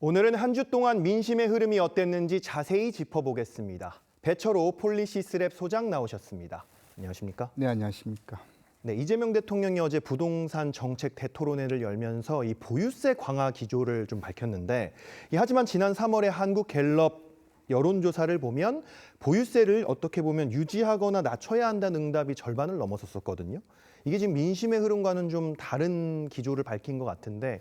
오늘은 한 주 동안 민심의 흐름이 어땠는지 자세히 짚어보겠습니다. 배철호 폴리시스랩 소장 나오셨습니다. 안녕하십니까? 네, 안녕하십니까. 네, 이재명 대통령이 어제 부동산 정책 대토론회를 열면서 이 보유세 강화 기조를 좀 밝혔는데, 하지만 지난 3월에 한국갤럽 여론조사를 보면 보유세를 어떻게 보면 유지하거나 낮춰야 한다는 응답이 절반을 넘어섰었거든요. 이게 지금 민심의 흐름과는 좀 다른 기조를 밝힌 것 같은데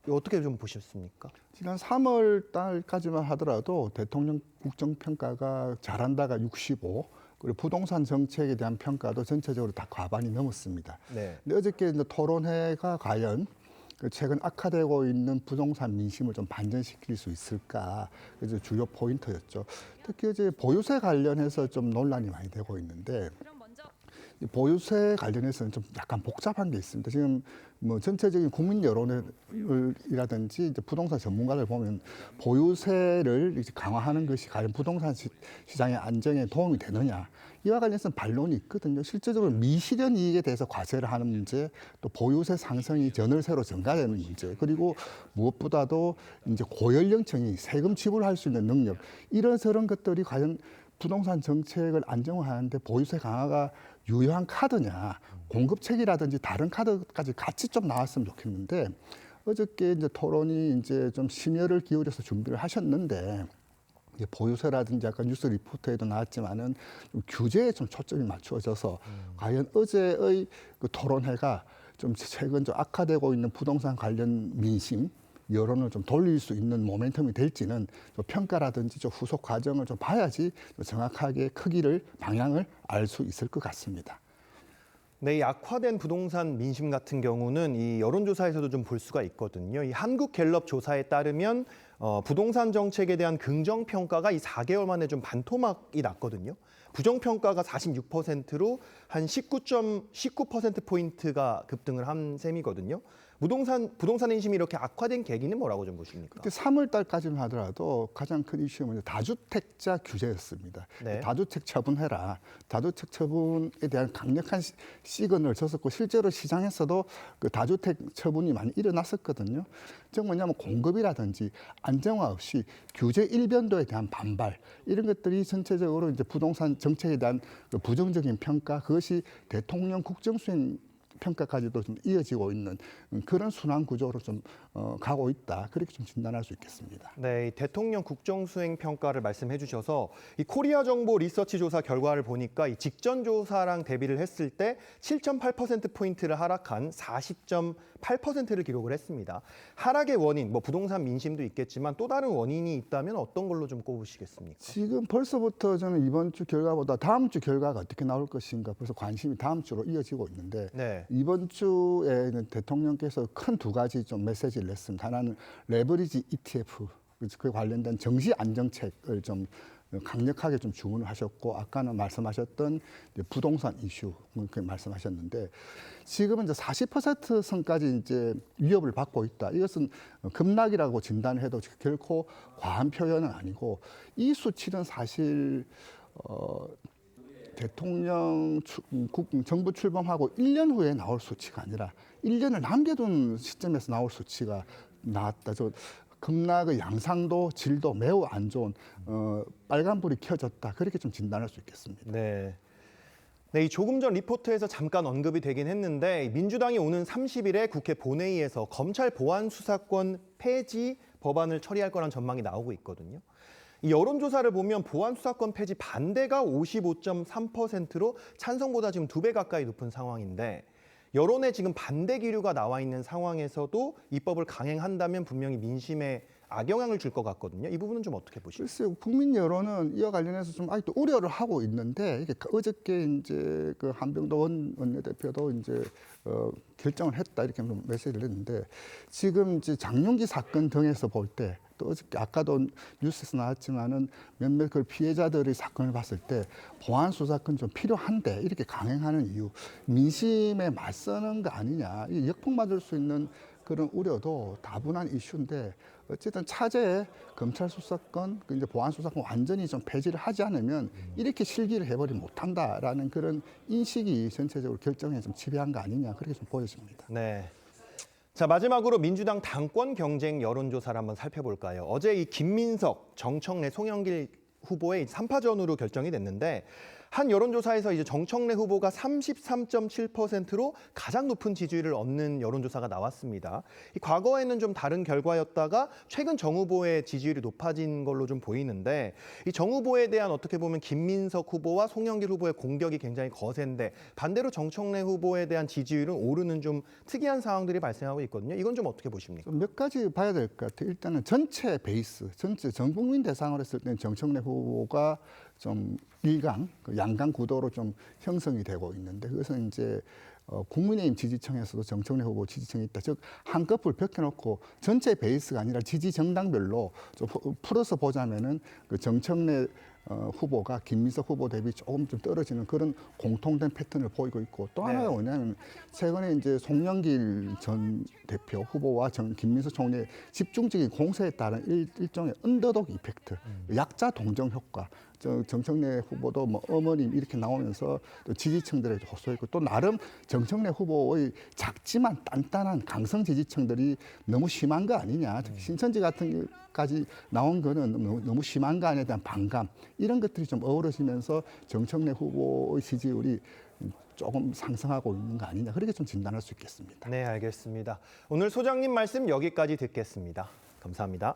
어떻게 좀 보셨습니까? 지난 3월 달까지만 하더라도 대통령 국정평가가 잘한다가 65, 그리고 부동산 정책에 대한 평가도 전체적으로 다 과반이 넘었습니다. 네. 근데 어저께 이제 토론회가 과연 최근 악화되고 있는 부동산 민심을 좀 반전시킬 수 있을까? 그래서 주요 포인트였죠. 특히 이제 보유세 관련해서 좀 논란이 많이 되고 있는데, 이 보유세 관련해서는 좀 약간 복잡한 게 있습니다. 지금 뭐 전체적인 국민 여론이라든지 이제 부동산 전문가들 보면 보유세를 이제 강화하는 것이 과연 부동산 시장의 안정에 도움이 되느냐, 이와 관련해서 반론이 있거든요. 실제적으로 미실현 이익에 대해서 과세를 하는 문제, 또 보유세 상승이 전월세로 증가되는 문제, 그리고 무엇보다도 이제 고연령층이 세금 지불할 수 있는 능력, 이런 것들이 과연 부동산 정책을 안정화하는데 보유세 강화가 유효한 카드냐, 공급책이라든지 다른 카드까지 같이 좀 나왔으면 좋겠는데, 어저께 이제 토론이 이제 좀 심혈을 기울여서 준비를 하셨는데, 이제 보유세라든지 아까 뉴스 리포트에도 나왔지만은 좀 규제에 좀 초점이 맞추어져서 과연 어제의 그 토론회가 좀 최근 좀 악화되고 있는 부동산 관련 민심 여론을 좀 돌릴 수 있는 모멘텀이 될지는 좀 평가라든지 좀 후속 과정을 좀 봐야지 좀 정확하게 크기를, 방향을 알 수 있을 것 같습니다. 네, 이 악화된 부동산 민심 같은 경우는 이 여론조사에서도 좀 볼 수가 있거든요. 이 한국갤럽 조사에 따르면 부동산 정책에 대한 긍정평가가 이 4개월 만에 좀 반토막이 났거든요. 부정평가가 46%로 한 19%포인트가 급등을 한 셈이거든요. 부동산 인심이 이렇게 악화된 계기는 뭐라고 좀 보십니까? 그때 3월 달까지만 하더라도 가장 큰 이슈는 다주택자 규제였습니다. 네. 다주택 처분해라. 다주택 처분에 대한 강력한 시그널을 줬었고, 실제로 시장에서도 그 다주택 처분이 많이 일어났었거든요. 즉 뭐냐면 공급이라든지 안정화 없이 규제 일변도에 대한 반발, 이런 것들이 전체적으로 이제 부동산 정책에 대한 그 부정적인 평가, 그것이 대통령 국정수행 평가까지도 좀 이어지고 있는 그런 순환 구조로 좀 가고 있다, 그렇게 좀 진단할 수 있겠습니다. 네, 이 대통령 국정수행 평가를 말씀해 주셔서 이 코리아 정보 리서치 조사 결과를 보니까 이 직전 조사랑 대비를 했을 때 7.8%포인트를 하락한 40.8%를 기록을 했습니다. 하락의 원인, 뭐 부동산 민심도 있겠지만 또 다른 원인이 있다면 어떤 걸로 좀 꼽으시겠습니까? 지금 벌써부터 저는 이번 주 결과보다 다음 주 결과가 어떻게 나올 것인가 벌써 관심이 다음 주로 이어지고 있는데, 네. 이번 주에는 대통령께서 큰 두 가지 좀 메시지를 냈습니다. 하나는 레버리지 ETF, 그 관련된 정시 안정책을 좀 강력하게 좀 주문을 하셨고, 아까는 말씀하셨던 부동산 이슈 그렇게 말씀하셨는데, 지금은 이제 40% 선까지 이제 위협을 받고 있다. 이것은 급락이라고 진단을 해도 결코 과한 표현은 아니고, 이 수치는 사실 대통령 정부 출범하고 1년 후에 나올 수치가 아니라 1년을 남겨둔 시점에서 나올 수치가 나왔다. 급락의 양상도 질도 매우 안 좋은 빨간불이 켜졌다, 그렇게 좀 진단할 수 있겠습니다. 네. 네, 이 조금 전 리포트에서 잠깐 언급이 되긴 했는데, 민주당이 오는 30일에 국회 본회의에서 검찰 보안 수사권 폐지 법안을 처리할 거란 전망이 나오고 있거든요. 이 여론조사를 보면 보안 수사권 폐지 반대가 55.3%로 찬성보다 지금 2배 가까이 높은 상황인데, 여론에 지금 반대 기류가 나와 있는 상황에서도 입법을 강행한다면 분명히 민심에 악영향을 줄 것 같거든요. 이 부분은 좀 어떻게 보십니까? 글쎄요, 국민 여론은 이와 관련해서 좀 아직도 우려를 하고 있는데, 이게 어저께 이제 그 한병도 원내대표도 이제 결정을 했다, 이렇게 메시지를 냈는데, 지금 이제 장윤기 사건 등에서 볼 때, 또 어저께 아까도 뉴스에서 나왔지만은 몇몇 그 피해자들의 사건을 봤을 때 보안 수사권 좀 필요한데 이렇게 강행하는 이유, 민심에 맞서는 거 아니냐, 이 역풍 맞을 수 있는 그런 우려도 다분한 이슈인데, 어쨌든 차제에 검찰 수사권, 이제 보안 수사권 완전히 좀 폐지를 하지 않으면 이렇게 실기를 해버리 못한다라는 그런 인식이 전체적으로 결정에 좀 지배한 거 아니냐, 그렇게 좀 보여집니다. 네. 자, 마지막으로 민주당 당권 경쟁 여론조사를 한번 살펴볼까요? 어제 이 김민석, 정청래, 송영길 후보의 3파전으로 결정이 됐는데 한 여론조사에서 이제 정청래 후보가 33.7%로 가장 높은 지지율을 얻는 여론조사가 나왔습니다. 이 과거에는 좀 다른 결과였다가 최근 정 후보의 지지율이 높아진 걸로 좀 보이는데 이 정 후보에 대한 어떻게 보면 김민석 후보와 송영길 후보의 공격이 굉장히 거센데 반대로 정청래 후보에 대한 지지율은 오르는 좀 특이한 상황들이 발생하고 있거든요. 이건 좀 어떻게 보십니까? 몇 가지 봐야 될 것 같아요. 일단은 전체 베이스, 전체 전 국민 대상으로 했을 때는 정청래 후보가 좀 일강, 양강 구도로 좀 형성이 되고 있는데 그것은 이제 국민의힘 지지층에서도 정청래 후보 지지층이 있다. 즉 한꺼풀 벗겨놓고 전체 베이스가 아니라 지지 정당별로 좀 풀어서 보자면은 그 정청래 후보가 김민석 후보 대비 조금 좀 떨어지는 그런 공통된 패턴을 보이고 있고 또 하나가 뭐냐면 최근에 이제 송영길 전 대표 후보와 김민석 총리의 집중적인 공세에 따른 일종의 언더독 이펙트, 약자 동정 효과. 정청래 후보도 뭐 어머님 이렇게 나오면서 또 지지층들에게 호소했고 또 나름 정청래 후보의 작지만 단단한 강성 지지층들이 너무 심한 거 아니냐. 특히 신천지 같은 까지 나온 거는 너무 심한 거 아니에 대한 반감 이런 것들이 좀 어우러지면서 정청래 후보의 지지율이 조금 상승하고 있는 거 아니냐. 그렇게 좀 진단할 수 있겠습니다. 네, 알겠습니다. 오늘 소장님 말씀 여기까지 듣겠습니다. 감사합니다.